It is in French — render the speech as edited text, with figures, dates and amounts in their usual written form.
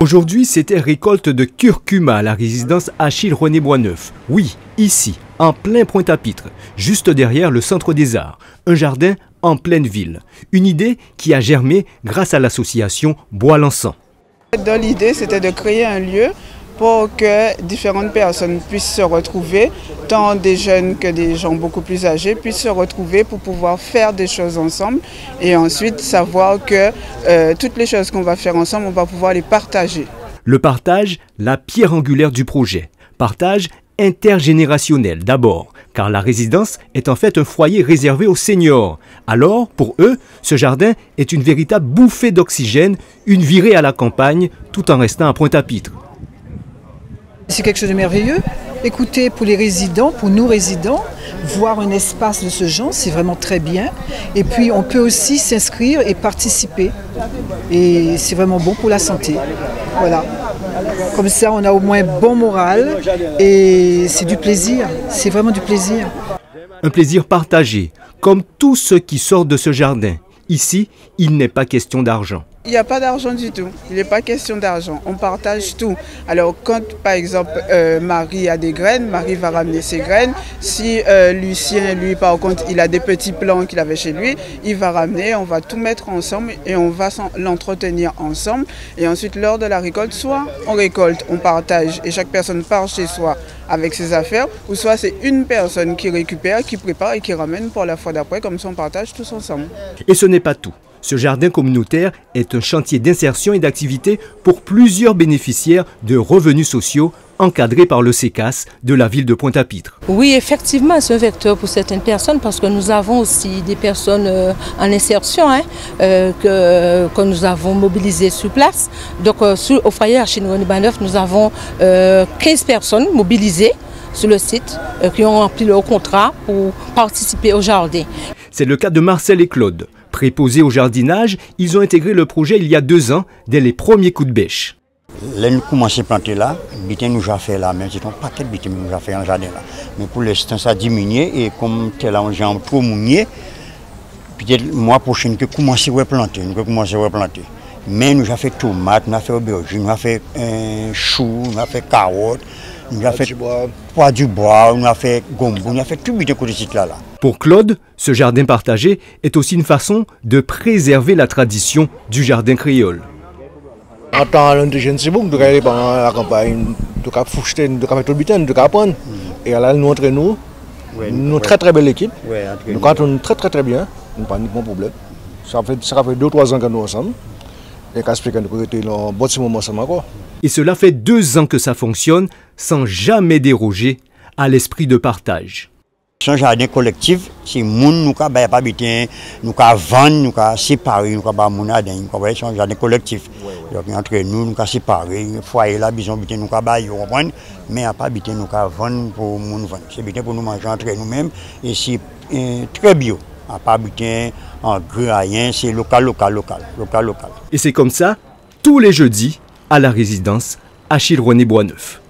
Aujourd'hui, c'était récolte de curcuma à la résidence Achille-René Boisneuf. Oui, ici, en plein Pointe-à-Pitre, juste derrière le Centre des Arts, un jardin en pleine ville. Une idée qui a germé grâce à l'association Bois l'Encens. Dans l'idée, c'était de créer un lieu pour que différentes personnes puissent se retrouver, tant des jeunes que des gens beaucoup plus âgés puissent se retrouver pour pouvoir faire des choses ensemble et ensuite savoir que toutes les choses qu'on va faire ensemble, on va pouvoir les partager. Le partage, la pierre angulaire du projet. Partage intergénérationnel d'abord, car la résidence est en fait un foyer réservé aux seniors. Alors, pour eux, ce jardin est une véritable bouffée d'oxygène, une virée à la campagne, tout en restant à Pointe-à-Pitre. C'est quelque chose de merveilleux. Écoutez, pour les résidents, pour nous résidents, voir un espace de ce genre, c'est vraiment très bien. Et puis, on peut aussi s'inscrire et participer. Et c'est vraiment bon pour la santé. Voilà. Comme ça, on a au moins bon moral et c'est du plaisir. C'est vraiment du plaisir. Un plaisir partagé, comme tout ce qui sort de ce jardin. Ici, il n'est pas question d'argent. Il n'y a pas d'argent du tout, il n'est pas question d'argent, on partage tout. Alors quand par exemple Marie a des graines, Marie va ramener ses graines. Si Lucien, lui par contre, il a des petits plants qu'il avait chez lui, il va ramener, on va tout mettre ensemble et on va l'entretenir ensemble. Et ensuite lors de la récolte, soit on récolte, on partage et chaque personne part chez soi avec ses affaires, ou soit c'est une personne qui récupère, qui prépare et qui ramène pour la fois d'après, comme ça on partage tous ensemble. Et ce n'est pas tout. Ce jardin communautaire est un chantier d'insertion et d'activité pour plusieurs bénéficiaires de revenus sociaux encadrés par le CECAS de la ville de Pointe-à-Pitre. Oui, effectivement, c'est un vecteur pour certaines personnes parce que nous avons aussi des personnes en insertion que nous avons mobilisées sur place. Donc au foyer Achille-René Boisneuf, nous avons 15 personnes mobilisées sur le site qui ont rempli leur contrat pour participer au jardin. C'est le cas de Marcel et Claude. Préposés au jardinage, ils ont intégré le projet il y a 2 ans, dès les premiers coups de bêche. Là, nous commençons à planter là, bitin nous a fait là, même c'est un paquet de bitin nous a fait dans le jardin là. Mais pour l'instant, ça a diminué et comme tel on a trop mouillé, peut-être le mois prochain, nous commençons à planter, Mais nous avons fait tomates, nous avons fait aubergines, nous avons fait choux, nous avons fait carottes, nous avons fait pois du bois, nous avons fait gombo, nous avons fait tout bitin côté site là. Pour Claude, ce jardin partagé est aussi une façon de préserver la tradition du jardin créole. En tant qu'indigène, c'est bon de regarder pendant la campagne, de faire tout le bitin, de apprendre. Et là, nous entre nous, une très très belle équipe. Nous comptons très bien, nous pas de problème. Ça fait 2 ou 3 ans que nous sommes ensemble. Et qu'à ce que nous avons un bon moment ensemble encore. Et cela fait 2 ans que ça fonctionne sans jamais déroger à l'esprit de partage. C'est un jardin collectif, c'est moun nous ka pas habiter, nous ka vendre, nous ka séparer, nous ka ba moun adin, c'est un jardin collectif. Donc entre nous, nous ka séparer, foyer là besoin habiter nous ka ba yo comprendre, mais à pas habiter nous ka vendre pour moun vendre. C'est bien pour nous manger entre nous-mêmes et c'est très bio. À pas habiter en grand rien, c'est local. Et c'est comme ça tous les jeudis à la résidence Achille-René Boisneuf.